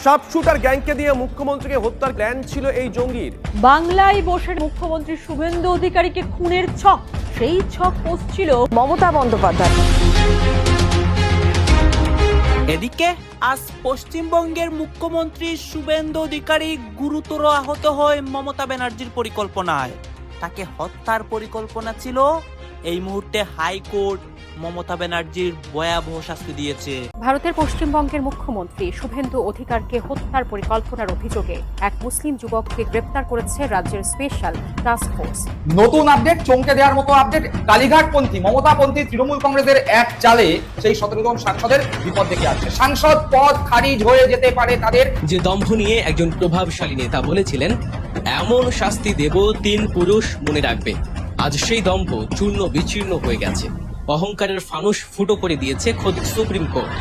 শার্পশুটার গ্যাংকে দিয়ে মুখ্যমন্ত্রীকে হত্যার প্ল্যান ছিল এই জঙ্গির। বাংলায় বসে মুখ্যমন্ত্রী শুভেন্দু অধিকারীকে খুনের ছক, সেই ছক কষছিল মমতা বন্দ্যোপাধ্যায়। এদিকে আজ পশ্চিমবঙ্গের মুখ্যমন্ত্রী শুভেন্দু অধিকারী গুরুতর আহত হয় মমতা ব্যানার্জির পরিকল্পনায়। তাকে হত্যার পরিকল্পনা ছিল। এই মুহূর্তে হাইকোর্ট মমতা ব্যানার্জির ভয়াবহ শাস্তি দিয়েছে। ভারতের পশ্চিমবঙ্গের মুখ্যমন্ত্রী শুভেন্দু অধিকারকে হত্যার পরিকল্পনার অভিযোগে এক মুসলিম যুবককে গ্রেপ্তার করেছে রাজ্যের স্পেশাল টাস্ক ফোর্স। নতুন আপডেট, চমকে দেওয়ার মতো আপডেট। কালীঘাটপন্থী মমতাপন্থী তৃণমূল কংগ্রেসের এক চালে সেই 17 জন সাংসদের বিপদ দেখে আসছে। সাংসদ পদ খারিজ হয়ে যেতে পারে তাদের। যে দম্ভ নিয়ে একজন প্রভাবশালী নেতা বলেছিলেন, এমন শাস্তি দেব 3 পুরুষ মনে রাখবে। আজ সেই দম্ভ চূর্ণ বিচীর্ণ হয়ে গেছে। অহংকারের ফানুস ফুটো করে দিয়েছে খোদ সুপ্রিম কোর্ট।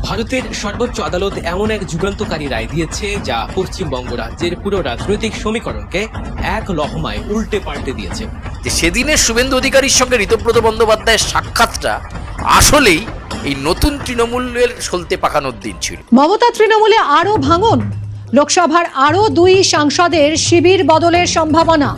ভারতের সর্বোচ্চ আদালত এমন এক যুগান্তকারী রায় দিয়েছে যা পশ্চিমবঙ্গ রাজ্যের পুরো রাজনৈতিক সমীকরণকে এক লহমায় উল্টে পাল্টে দিয়েছে। যে সেদিনের শুভেন্দু অধিকারীর সঙ্গে ঋতব্রত বন্দ্যোপাধ্যায়ের সাক্ষাৎটা আসলেই এই নতুন তৃণমূলের সলতে পাকানোর দিন ছিল। মমতা তৃণমূলে আরো ভাঙন, লোকসভার আরো 2 সাংসদের শিবির বদলের সম্ভাবনা,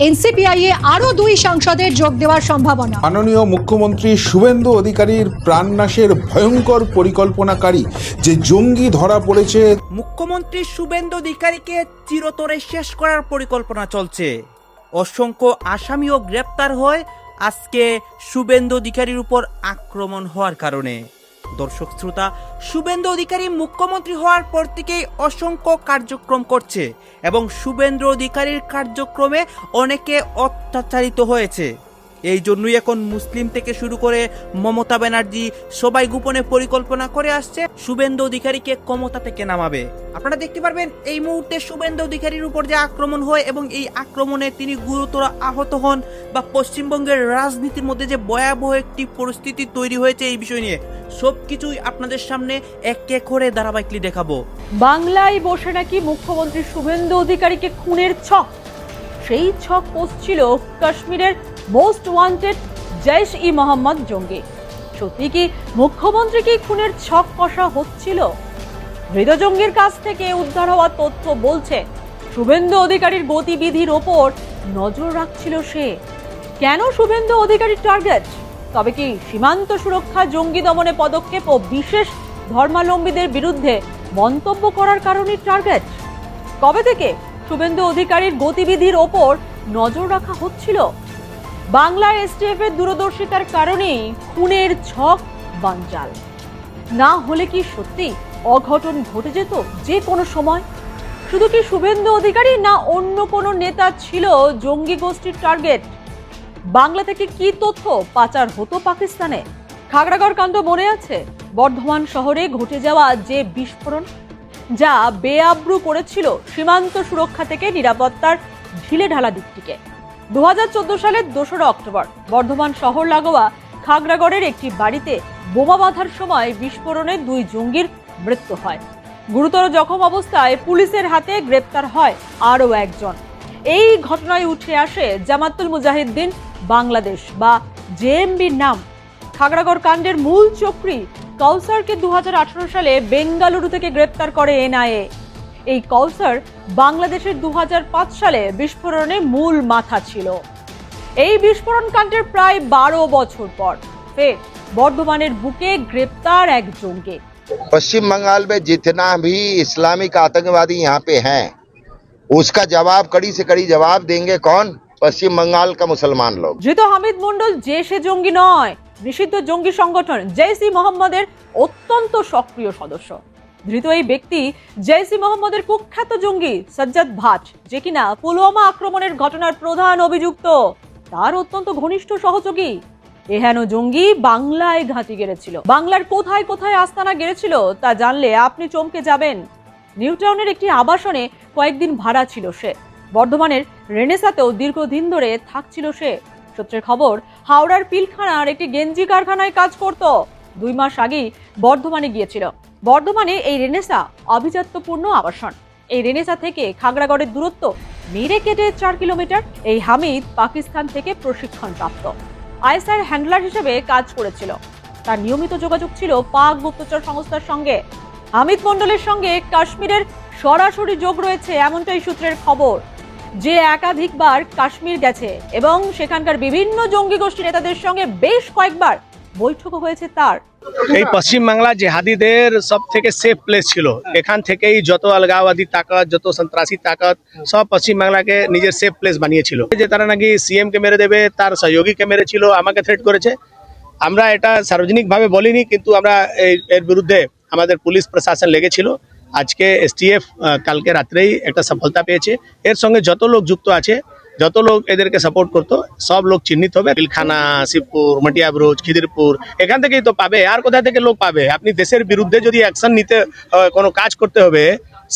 এনসিপিআই এ আরো 2 সাংসদের যোগ দেওয়ার সম্ভাবনা। মাননীয় মুখ্যমন্ত্রী শুভেন্দু অধিকারীর প্রাণনাশের ভয়ঙ্কর পরিকল্পনাকারী যে জঙ্গি ধরা পড়েছে। মুখ্যমন্ত্রী শুভেন্দু অধিকারীকে চিরতরে শেষ করার পরিকল্পনা চলছে। অসংখ্য আসামিও গ্রেপ্তার হয় আজকে শুভেন্দু অধিকারীর উপর আক্রমণ হওয়ার কারণে। দর্শক শ্রোতা, শুভেন্দু অধিকারী মুখ্যমন্ত্রী হওয়ার পর থেকেই অসংখ্য কার্যক্রম করছে এবং শুভেন্দু অধিকারীর কার্যক্রমে অনেকে অত্যাচারিত হয়েছে। এই জন্যই এখন মুসলিম থেকে শুরু করে মমতা ব্যানার্জি সবাই গোপনে পরিকল্পনা করে আসছে শুভেন্দু অধিকারীকে ক্ষমতা থেকে নামাবে। আপনারা দেখতে পারবেন এই মুহূর্তে শুভেন্দু অধিকারীর উপর যে আক্রমণ হয় এবং এই আক্রমণে তিনি গুরুতর আহত হন বা পশ্চিমবঙ্গের রাজনীতির মধ্যে যে ভয়াবহ একটি পরিস্থিতি তৈরি হয়েছে এই বিষয় নিয়ে সবকিছুই আপনাদের সামনে এক এক করে ধারাবাহিকলি দেখাবো। বাংলায় বসে নাকি মুখ্যমন্ত্রী শুভেন্দু অধিকারীকে খুনের ছক, সেই ছক কষছিল কাশ্মীরের মোস্ট ওয়ান্টেড জৈশ-ই-মোহাম্মদ জঙ্গি। সত্যি কি মুখ্যমন্ত্রীকে খুনের ছক কষা হচ্ছিল? ধৃত জঙ্গির কাছ থেকে উদ্ধার হওয়া তথ্য বলছে শুভেন্দু অধিকারীর গতিবিধির ওপর নজর রাখছিল সে। কেন শুভেন্দু অধিকারীর টার্গেট? তবে কি সীমান্ত সুরক্ষা, জঙ্গি দমনে পদক্ষেপ ও বিশেষ ধর্মাবলম্বীদের বিরুদ্ধে মন্তব্য করার কারণে টার্গেট? কবে থেকে শুভেন্দু অধিকারীর গতিবিধির ওপর নজর রাখা হচ্ছিল? বাংলার এসটিএফ এর দূরদর্শিতার কারণেই খুনের ছক বানচাল। না হলে কি সত্যি অঘটন ঘটে যেত যে কোনো সময়? শুধু কি শুভেন্দু অধিকারী না অন্য কোনো নেতা ছিল জঙ্গি গোষ্ঠীর টার্গেট? বাংলা থেকে কি তথ্য পাচার হতো পাকিস্তানে? খাগড়াগড় কাণ্ড মনে আছে? বর্ধমান শহরে ঘটে যাওয়া যে বিস্ফোরণ, যা বেআব্রু করেছিল সীমান্ত সুরক্ষা থেকে নিরাপত্তার ঢিলে ঢালা দিকটিকে। 2014 সালের 2রা অক্টোবর বর্ধমান শহর লাগোয়া খাগড়াগড়ের একটি বাড়িতে বোমা বাঁধার সময় বিস্ফোরণে 2 জঙ্গির মৃত্যু হয়। গুরুতর জখম অবস্থায় পুলিশের হাতে গ্রেপ্তার হয় আরও একজন। এই ঘটনায় উঠে আসে জামাতুল মুজাহিদ্দিন বাংলাদেশ বা জেএমবির নাম। খাগড়াগড় কাণ্ডের মূল চক্রী কৌসারকে 2018 সালে বেঙ্গালুরু থেকে গ্রেপ্তার করে এনআইএ। এই কৌসার বাংলাদেশের 2005 সালে বিস্ফোরণে মূল মাথা ছিল। এই বিস্ফোরণ কাণ্ডের প্রায় 12 বছর পর ফের বর্ধমানের বুকে গ্রেপ্তার এক জঙ্গি। पश्चिम बंगाल में जितना भी इस्लामिक आतंकवादी यहाँ पे हैं, उसका जवाब कड़ी से कड़ी जवाब देंगे कौन? पश्चिम बंगाल का मुसलमान लोग। ধৃত হামিদ মন্ডল যে সে জঙ্গি নয়, নিষিদ্ধ জঙ্গি সংগঠন জৈশ-ই-মোহাম্মদের অত্যন্ত সক্রিয় সদস্য। ধৃত এই ব্যক্তি জৈশ-ই-মোহাম্মদের কুখ্যাত জঙ্গি সজ্জাদ ভাট, যে কিনা পুলওয়ামা আক্রমণের ঘটনার প্রধান অভিযুক্ত, তার অত্যন্ত ঘনিষ্ঠ সহযোগী। এহেন জঙ্গি বাংলায় ঘাঁটি গেড়েছিল। বাংলার কোথায় কোথায় আস্তানা গেড়েছিল তা জানলে আপনি চমকে যাবেন। নিউটাউনের একটি আবাসনে কয়েকদিন ভাড়া ছিল সে। বর্ধমানের রেনেসাতেও দীর্ঘদিন ধরে থাকছিল সে। সূত্রের খবর, হাওড়ার পিলখানার একটি গেঞ্জি কারখানায় কাজ করত। 2 মাস আগেই বর্ধমানে গিয়েছিল। বর্ধমানে এই রেনেসা আভিজাত্যপূর্ণ আবাসন। এই রেনেসা থেকে খাগড়াগড়ের দূরত্ব মেরে কেটে 4 কিলোমিটার। এই হামিদ পাকিস্তান থেকে প্রশিক্ষণ প্রাপ্ত আইএসআইয়ের হ্যান্ডলার হিসেবে কাজ করেছিল। তার নিয়মিত যোগাযোগ ছিল পাক গুপ্তচর সংস্থার সঙ্গে। অমিত মণ্ডলের সঙ্গে কাশ্মীরের সরাসরি যোগ রয়েছে এমনটাই সূত্রের খবর, যে একাধিকবার কাশ্মীর গেছে এবং সেখানকার বিভিন্ন জঙ্গি গোষ্ঠী নেতাদের সঙ্গে বেশ কয়েকবার বৈঠক হয়েছে তার। এই পশ্চিম বাংলা জেহাদিদের সব থেকে সেফ প্লেস ছিল। এখান থেকেই যত আলগাওয়াদী তাকত, যত সন্ত্রাসী তাকত সব পশ্চিম বাংলাকে নিজের সেফ প্লেস বানিয়েছিল। যে তারা নাকি সিএম কে মেরে দেবে, তার সহযোগীকে মেরেছিল, আমাকে থ্রেট করেছে। আমরা এটা সার্বজনিকভাবে বলিনি, কিন্তু আমরা এর বিরুদ্ধে আমাদের পুলিশ প্রশাসন লেগেছিল। আজকে এসটিএফ কালকে রাত্রেই একটা সফলতা পেয়েছে। এর সঙ্গে যত লোক যুক্ত আছে, যত লোক এদেরকে সাপোর্ট করতো, সব লোক চিহ্নিত হবে। পিলখানা, শিবপুর, মটিয়াবুরুজ, খিদিরপুর, এখান থেকেই তো পাবে। আর কোথা থেকে লোক পাবে? আপনি দেশের বিরুদ্ধে যদি অ্যাকশন নিতে, কোনো কাজ করতে হবে,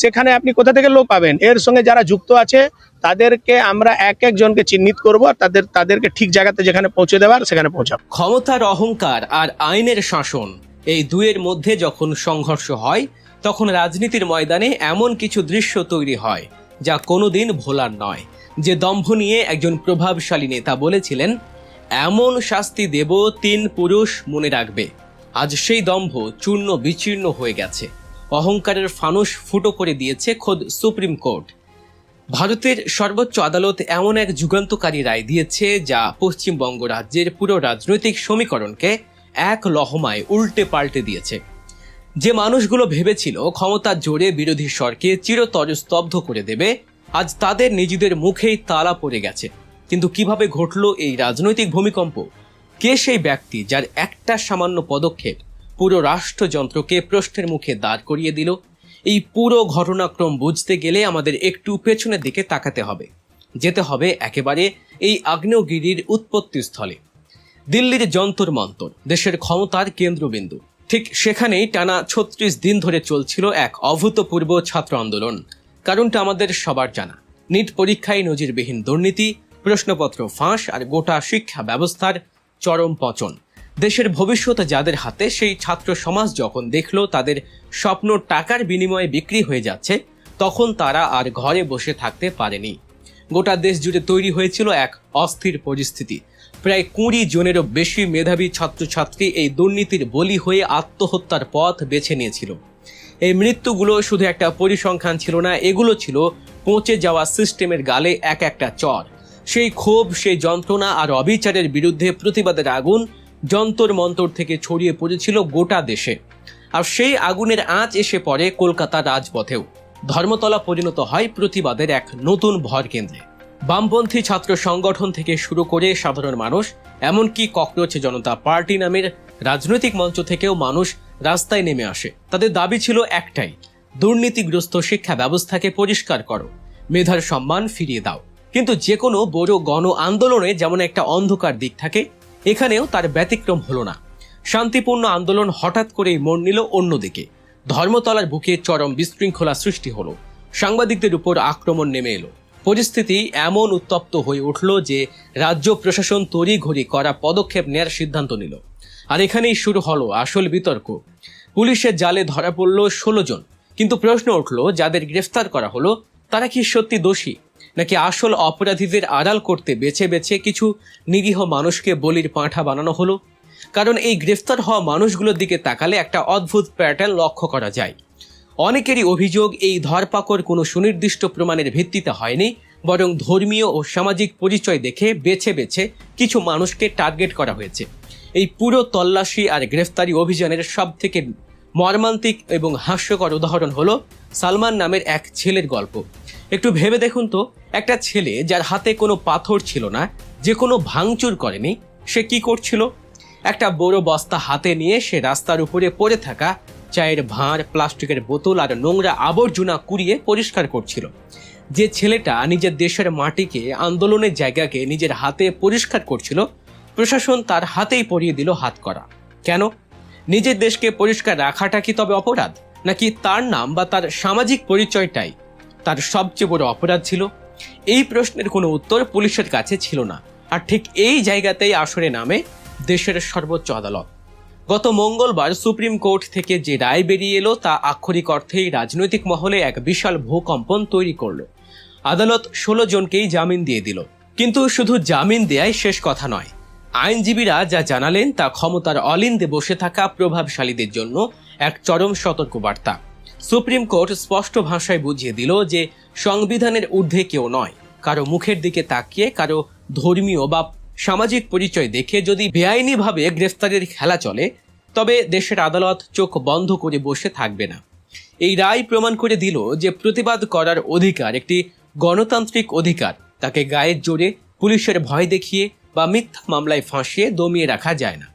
সেখানে আপনি কোথা থেকে লোক পাবেন? এর সঙ্গে যারা যুক্ত আছে তাদেরকে আমরা এক একজনকে চিহ্নিত করব, আর তাদেরকে ঠিক জায়গাতে যেখানে পৌঁছে দেওয়ার সেখানে পৌঁছাবো। ক্ষমতার অহংকার আর আইনের শাসন, এই দুয়ের মধ্যে যখন সংঘর্ষ হয়, তখন রাজনীতির ময়দানে এমন কিছু দৃশ্য তৈরি হয় যা কোনোদিন ভোলার নয়। যে দম্ভ নিয়ে একজন প্রভাবশালী নেতা বলেছিলেন, এমন শাস্তি দেব 3 পুরুষ মনে রাখবে। আজ সেই দম্ভ চূর্ণ বিচীর্ণ হয়ে গেছে। অহংকারের ফানুস ফুটো করে দিয়েছে খোদ সুপ্রিম কোর্ট। ভারতের সর্বোচ্চ আদালত এমন এক যুগান্তকারী রায় দিয়েছে যা পশ্চিমবঙ্গ রাজ্যের পুরো রাজনৈতিক সমীকরণকে এক লহমায় উল্টে পাল্টে দিয়েছে। যে মানুষগুলো ভেবেছিল ক্ষমতার জোরে বিরোধী স্বরকে চিরতরে স্তব্ধ করে দেবে, আজ তাদের নিজেদের মুখেই তালা পড়ে গেছে। কিন্তু কিভাবে ঘটলো এই রাজনৈতিক ভূমিকম্প? কে সেই ব্যক্তি যার একটা সামান্য পদক্ষেপ পুরো রাষ্ট্রযন্ত্রকে প্রশ্নের মুখে দাঁড় করিয়ে দিল? এই পুরো ঘটনাক্রম বুঝতে গেলে আমাদের একটু পেছনের দিকে তাকাতে হবে। যেতে হবে একেবারে এই আগ্নেয়গিরির উৎপত্তি স্থলে, দিল্লির যন্তর মন্তর, দেশের ক্ষমতার কেন্দ্রবিন্দু। ঠিক সেখানেই টানা 36 দিন ধরে চলছিল এক অভূতপূর্ব ছাত্র আন্দোলন। কারণটা আমাদের সবার জানা। নিট পরীক্ষায় নজিরবিহীন দুর্নীতি, প্রশ্নপত্র ফাঁস আর গোটা শিক্ষা ব্যবস্থার চরম পচন। দেশের ভবিষ্যৎ যাদের হাতে, সেই ছাত্র সমাজ যখন দেখলো তাদের স্বপ্ন টাকার বিনিময়ে বিক্রি হয়ে যাচ্ছে, তখন তারা আর ঘরে বসে থাকতে পারেনি। গোটা দেশ জুড়ে তৈরি হয়েছিল এক অস্থির পরিস্থিতি। প্রায় 20 জনেরও বেশি মেধাবী ছাত্রছাত্রী এই দুর্নীতির বলি হয়ে আত্মহত্যার পথ বেছে নিয়েছিল। এই মৃত্যুগুলো শুধু একটা পরিসংখ্যান ছিল না, এগুলো ছিল পচে যাওয়া সিস্টেমের গালে এক একটা চর। সেই ক্ষোভ, সেই যন্ত্রণা আর অবিচারের বিরুদ্ধে প্রতিবাদের আগুন যন্তর মন্তর থেকে ছড়িয়ে পড়েছিল গোটা দেশে। আর সেই আগুনের আঁচ এসে পড়ে কলকাতার রাজপথেও। ধর্মতলা পরিণত হয় প্রতিবাদের এক নতুন ভরকেন্দ্রে। বামপন্থী ছাত্র সংগঠন থেকে শুরু করে সাধারণ মানুষ, এমনকি ককরোচ জনতা পার্টি নামের রাজনৈতিক মঞ্চ থেকেও মানুষ রাস্তায় নেমে আসে। তাদের দাবি ছিল একটাই, দুর্নীতিগ্রস্ত শিক্ষা ব্যবস্থাকে পরিষ্কার করো, মেধার সম্মান ফিরিয়ে দাও। কিন্তু যে কোনো বড় গণ আন্দোলনে যেমন একটা অন্ধকার দিক থাকে, এখানেও তার ব্যতিক্রম হলো না। শান্তিপূর্ণ আন্দোলন হঠাৎ করেই মোড় নিল অন্যদিকে। ধর্মতলার বুকে চরম বিশৃঙ্খলা সৃষ্টি হলো, সাংবাদিকদের উপর আক্রমণ নেমে এলো। পরিস্থিতি এমন উত্তপ্ত হয়ে উঠল যে রাজ্য প্রশাসন তড়িঘড়ি করা পদক্ষেপ নেওয়ার সিদ্ধান্ত নিল। আর এখানেই শুরু হলো আসল বিতর্ক। পুলিশের জালে ধরা পড়ল 16 জন, কিন্তু প্রশ্ন উঠল, যাদের গ্রেফতার করা হলো তারা কি সত্যি দোষী, নাকি আসল অপরাধীদের আড়াল করতে বেছে বেছে কিছু নিরীহ মানুষকে বলির পাঁঠা বানানো হলো? কারণ এই গ্রেফতার হওয়া মানুষগুলোর দিকে তাকালে একটা অদ্ভুত প্যাটার্ন লক্ষ্য করা যায়। অনেকেরই অভিযোগ, এই ধরপাকড় কোনো সুনির্দিষ্ট প্রমাণের ভিত্তিতে হয়নি, বরং ধর্মীয় ও সামাজিক পরিচয় দেখে বেছে বেছে কিছু মানুষকে টার্গেট করা হয়েছে। এই পুরো তল্লাশি আর গ্রেফতারি অভিযানের সব থেকে মর্মান্তিক এবং হাস্যকর উদাহরণ হলো সালমান নামের এক ছেলের গল্প। একটু ভেবে দেখুন তো, একটা ছেলে যার হাতে কোনো পাথর ছিল না, যে কোনো ভাঙচুর করেনি, সে কি করছিল? একটা বড় বস্তা হাতে নিয়ে সে রাস্তার উপরে পড়ে থাকা চায়ের ভাঁড়, প্লাস্টিকের বোতল আর নোংরা আবর্জনা কুড়িয়ে পরিষ্কার করছিল। যে ছেলেটা নিজের দেশের মাটিকে, আন্দোলনের জায়গাকে নিজের হাতে পরিষ্কার করছিল, প্রশাসন তার হাতেই পরিয়ে দিল হাতকড়া। কেন? নিজের দেশকে পরিষ্কার রাখাটা কি তবে অপরাধ, নাকি তার নাম বা তার সামাজিক পরিচয়টাই তার সবচেয়ে বড় অপরাধ ছিল? এই প্রশ্নের কোনো উত্তর পুলিশের কাছে ছিল না। আর ঠিক এই জায়গাতেই আসরে নামে দেশের সর্বোচ্চ আদালত। গত মঙ্গলবার সুপ্রিম কোর্ট থেকে যে রায় বেরিয়ে এলো তা আক্ষরিক অর্থেই রাজনৈতিক মহলে এক বিশাল ভূকম্পন তৈরি করল। আদালত 16 জনকেই জামিন দিয়ে দিল। কিন্তু শুধু জামিন দেয়াই শেষ কথা নয়। আইনজীবীরা যা জানালেন তা ক্ষমতার অলিন্দে বসে থাকা প্রভাবশালীদের জন্য এক চরম সতর্কবার্তা। সুপ্রিম কোর্ট স্পষ্ট ভাষায় বুঝিয়ে দিল যে সংবিধানের ঊর্ধ্বে কেউ নয়। কারো মুখের দিকে তাকিয়ে, কারো ধর্মীয় বা সামাজিক পরিচয় দেখে যদি বেআইনিভাবে গ্রেফতারের খেলা চলে, তবে দেশের আদালত চোখ বন্ধ করে বসে থাকবে না। এই রায় প্রমাণ করে দিল যে প্রতিবাদ করার অধিকার একটি গণতান্ত্রিক অধিকার। তাকে গায়ের জোরে, পুলিশের ভয় দেখিয়ে বা মিথ্যা মামলায় ফাঁসিয়ে দমিয়ে রাখা যায় না।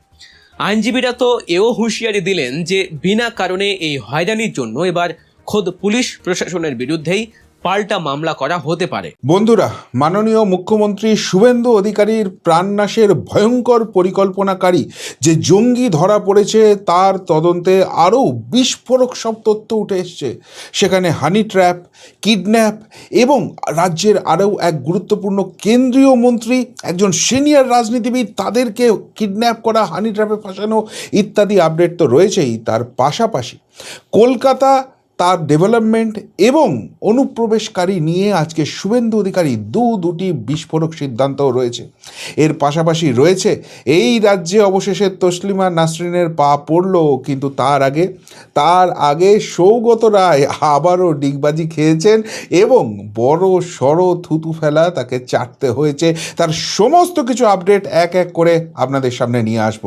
আইনজীবীরা তো এও হুঁশিয়ারি দিলেন যে বিনা কারণে এই হয়রানির জন্য এবার খোদ পুলিশ প্রশাসনের বিরুদ্ধেই পাল্টা মামলা করা হতে পারে। বন্ধুরা, মাননীয় মুখ্যমন্ত্রী শুভেন্দু অধিকারীর প্রাণনাশের ভয়ঙ্কর পরিকল্পনাকারী যে জঙ্গি ধরা পড়েছে, তার তদন্তে আরও বিস্ফোরক সব তথ্য উঠে এসছে। সেখানে হানি ট্র্যাপ, কিডন্যাপ এবং রাজ্যের আরও এক গুরুত্বপূর্ণ কেন্দ্রীয় মন্ত্রী, একজন সিনিয়র রাজনীতিবিদ, তাদেরকে কিডন্যাপ করা, হানি ট্র্যাপে ফাঁসানো ইত্যাদি আপডেট তো রয়েছেই। তার পাশাপাশি কলকাতা, তার ডেভেলপমেন্ট এবং অনুপ্রবেশকারী নিয়ে আজকে শুভেন্দু অধিকারী দুটি বিস্ফোরক সিদ্ধান্তও রয়েছে। এর পাশাপাশি রয়েছে এই রাজ্যে অবশেষে তসলিমা নাসরিনের পা পড়ল, কিন্তু তার আগে সৌগত রায় আবারও ডিগবাজি খেয়েছেন এবং বড় সড়ো থুতু ফেলা তাকে চাটতে হয়েছে। তার সমস্ত কিছু আপডেট এক এক করে আপনাদের সামনে নিয়ে আসব।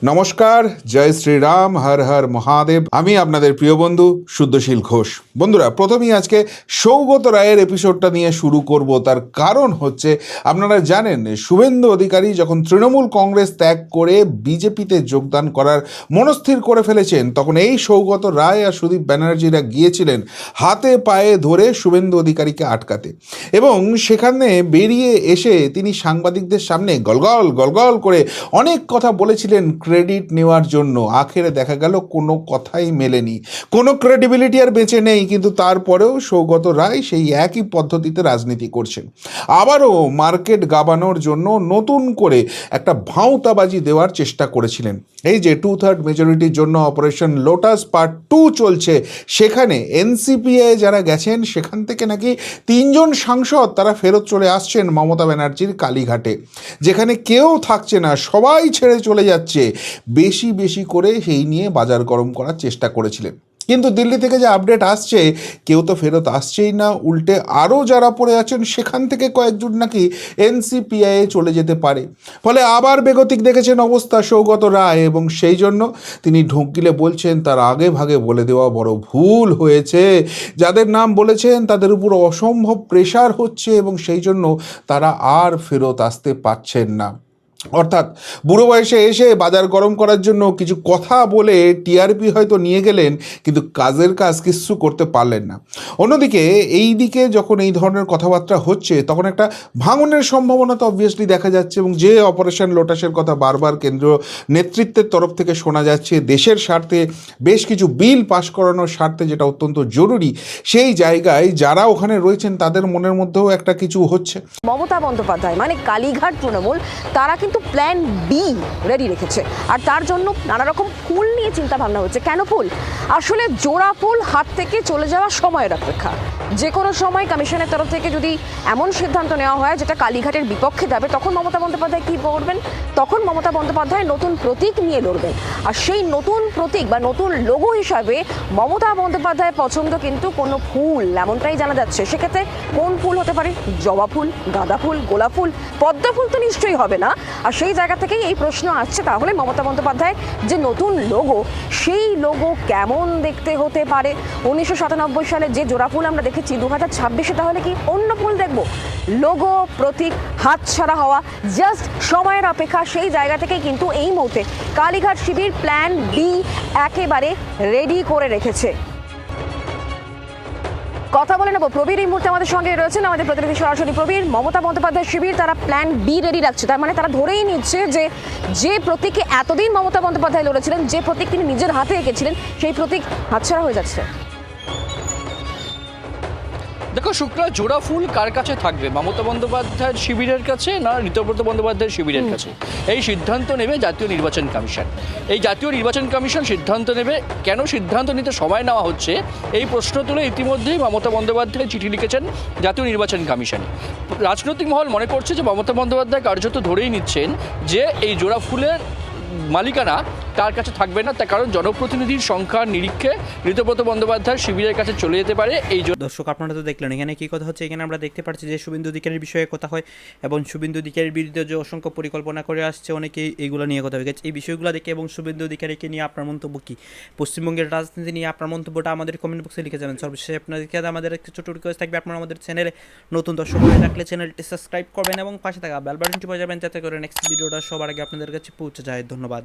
নমস্কার, জয় শ্রীরাম, হর হর মহাদেব। আমি আপনাদের প্রিয় বন্ধু শুদ্ধশীল ঘোষ। বন্ধুরা, প্রথমেই আজকে সৌগত রায়ের এপিসোডটা নিয়ে শুরু করব। তার কারণ হচ্ছে, আপনারা জানেন শুভেন্দু অধিকারী যখন তৃণমূল কংগ্রেস ত্যাগ করে বিজেপিতে যোগদান করার মনস্থির করে ফেলেছেন, তখন এই সৌগত রায় আর সুদীপ ব্যানার্জিরা গিয়েছিলেন হাতে পায়ে ধরে শুভেন্দু অধিকারীকে আটকাতে, এবং সেখানে বেরিয়ে এসে তিনি সাংবাদিকদের সামনে গলগল করে অনেক কথা বলেছিলেন ক্রেডিট নেওয়ার জন্য। আখেরে দেখা গেল কোনো কথাই মেলেনি, কোনো ক্রেডিবিলিটি আর বেঁচে নেই। কিন্তু তারপরেও সৌগত রায় সেই একই পদ্ধতিতে রাজনীতি করছেন। আবারও মার্কেট গাবানোর জন্য নতুন করে একটা ভাঁওতাবাজি দেওয়ার চেষ্টা করেছিলেন। এই যে 2/3 মেজরিটির জন্য অপারেশন লোটাস পার্ট 2 চলছে, সেখানে এনসিপিআই যারা গেছেন সেখান থেকে নাকি 3 জন সাংসদ তারা ফেরত চলে আসছেন মমতা ব্যানার্জির কালীঘাটে, যেখানে কেউ থাকছে না, সবাই ছেড়ে চলে যাচ্ছে। বেশি করে সেই নিয়ে বাজার গরম করার চেষ্টা করেছিলেন। কিন্তু দিল্লি থেকে যে আপডেট আসছে, কেউ তো ফেরত আসছেই না, উল্টে আরও যারা পড়ে আছেন সেখান থেকে কয়েকজন নাকি এনসিপিআইয়ে চলে যেতে পারে। ফলে আবার বেগতিক দেখেছেন অবস্থা সৌগত রায়, এবং সেই জন্য তিনি ঢোক গিলে বলছেন তার আগে ভাগে বলে দেওয়া বড় ভুল হয়েছে। যাদের নাম বলেছেন তাদের উপর অসম্ভব প্রেশার হচ্ছে এবং সেই জন্য তারা আর ফেরত আসতে পারছেন না। অর্থাৎ বুড়ো বয়সে এসে বাজার গরম করার জন্য কিছু কথা বলে টিআরপি হয়তো নিয়ে গেলেন, কিন্তু কাজের কাজ কিছু করতে পারলেন না। অন্যদিকে এই দিকে যখন এই ধরনের কথাবার্তা হচ্ছে, তখন একটা ভাঙনের সম্ভাবনা তো অবভিয়াসলি দেখা যাচ্ছে, এবং যে অপারেশন লোটাসের কথা বারবার কেন্দ্রীয় নেতৃত্বের তরফ থেকে শোনা যাচ্ছে, দেশের স্বার্থে বেশ কিছু বিল পাশ করানোর স্বার্থে যেটা অত্যন্ত জরুরি, সেই জায়গায় যারা ওখানে রয়েছেন তাদের মনের মধ্যেও একটা কিছু হচ্ছে। মমতা বন্দ্যোপাধ্যায় মানে কালীঘাট তৃণমূল, তারা কিন্তু প্ল্যান বি রেডি রেখেছে, আর তার জন্য নানা রকম ফুল নিয়ে চিন্তা ভাবনা হচ্ছে। কেন ফুল? আসলে জোড়া ফুল হাত থেকে চলে যাওয়া সময়ের অপেক্ষা। যে কোনো সময় কমিশনের তরফ থেকে যদি এমন সিদ্ধান্ত নেওয়া হয় যেটা কালীঘাটের বিপক্ষে যাবে, তখন মমতা বন্দ্যোপাধ্যায় কী করবেন? তখন মমতা বন্দ্যোপাধ্যায় নতুন প্রতীক নিয়ে লড়বেন, আর সেই নতুন প্রতীক বা নতুন লোগো হিসাবে মমতা বন্দ্যোপাধ্যায় পছন্দ কিন্তু কোনো ফুল, এমনটাই জানা যাচ্ছে। সেক্ষেত্রে কোন ফুল হতে পারে? জবা ফুল, গাঁদা ফুল, গোলাপ ফুল, পদ্ম ফুল তো নিশ্চয়ই হবে না। আর সেই জায়গা থেকেই এই প্রশ্ন আসছে, তাহলে মমতা বন্দ্যোপাধ্যায়ের যে নতুন লোগো, সেই লোগো কেমন দেখতে হতে পারে? 1997 সালে যে জোড়া ফুল আমরা দেখেছি, 2026-এ তাহলে কি অন্য ফুল দেখব? লোগো, প্রতীক হাতছাড়া হওয়া জাস্ট সময়ের অপেক্ষা। সেই জায়গা থেকেই কিন্তু এই মুহূর্তে কালীঘাট শিবির প্ল্যান বি একেবারে রেডি করে রেখেছে। কথা বলে নেব, প্রবীর এই মুহূর্তে আমাদের সঙ্গে রয়েছেন, আমাদের প্রতিনিধি সরাসরি। প্রবীর, মমতা বন্দ্যোপাধ্যায় শিবির তারা প্ল্যান বি রেডি রাখছে, তার মানে তারা ধরেই নিচ্ছে যে প্রতীকে এতদিন মমতা বন্দ্যোপাধ্যায় লড়েছিলেন, যে প্রতীক তিনি নিজের হাতে এঁকেছিলেন, সেই প্রতীক হাতছাড়া হয়ে যাচ্ছে। দেখো শুক্লা, জোড়া ফুল কার কাছে থাকবে? মমতা বন্দ্যোপাধ্যায়ের শিবিরের কাছে না ঋতব্রত বন্দ্যোপাধ্যায়ের শিবিরের কাছে? এই সিদ্ধান্ত নেবে জাতীয় নির্বাচন কমিশন। এই জাতীয় নির্বাচন কমিশন সিদ্ধান্ত নেবে। কেন সিদ্ধান্ত নিতে সময় নেওয়া হচ্ছে, এই প্রশ্ন তুলে ইতিমধ্যেই মমতা বন্দ্যোপাধ্যায় চিঠি লিখেছেন জাতীয় নির্বাচন কমিশনে। রাজনৈতিক মহল মনে করছে যে মমতা বন্দ্যোপাধ্যায় কার্যত ধরেই নিচ্ছেন যে এই জোড়া ফুলের মালিকানা তার কাছে থাকবে না, তার কারণ জনপ্রতিনিধির সংখ্যার নিরীক্ষে ঋতব্রত বন্দ্যোপাধ্যায় শিবিরের কাছে চলে যেতে পারে। এই দর্শক আপনারা তো দেখলেন এখানে কি কথা হচ্ছে। এখানে আমরা দেখতে পাচ্ছি যে শুভেন্দু অধিকারীর বিষয়ে কথা হয় এবং শুভেন্দু অধিকারীর বিরুদ্ধে যে অসংখ্য পরিকল্পনা করে আসছে অনেকেই এইগুলো নিয়ে কথা হয়ে গেছে। এই বিষয়গুলো দেখে এবং শুভেন্দু অধিকারীকে নিয়ে আপনার মন্তব্য কী, পশ্চিমবঙ্গের রাজনীতি নিয়ে আপনার মন্তব্যটা আমাদের কমেন্ট বক্সে লিখে যাবেন। সর্বশেষে আপনাদেরকে আমাদের একটা ছোট রিকোয়েস্ট থাকবে, আপনারা আমাদের চ্যানেলে নতুন দর্শক হয়ে থাকলে চ্যানেলটি সাবস্ক্রাইব করবেন এবং পাশে থাকা বেল বাটনটি বাজাবেন যাতে করে নেক্সট ভিডিওটা সবার আগে আপনাদের কাছে পৌঁছে যায়। ধন্যবাদ।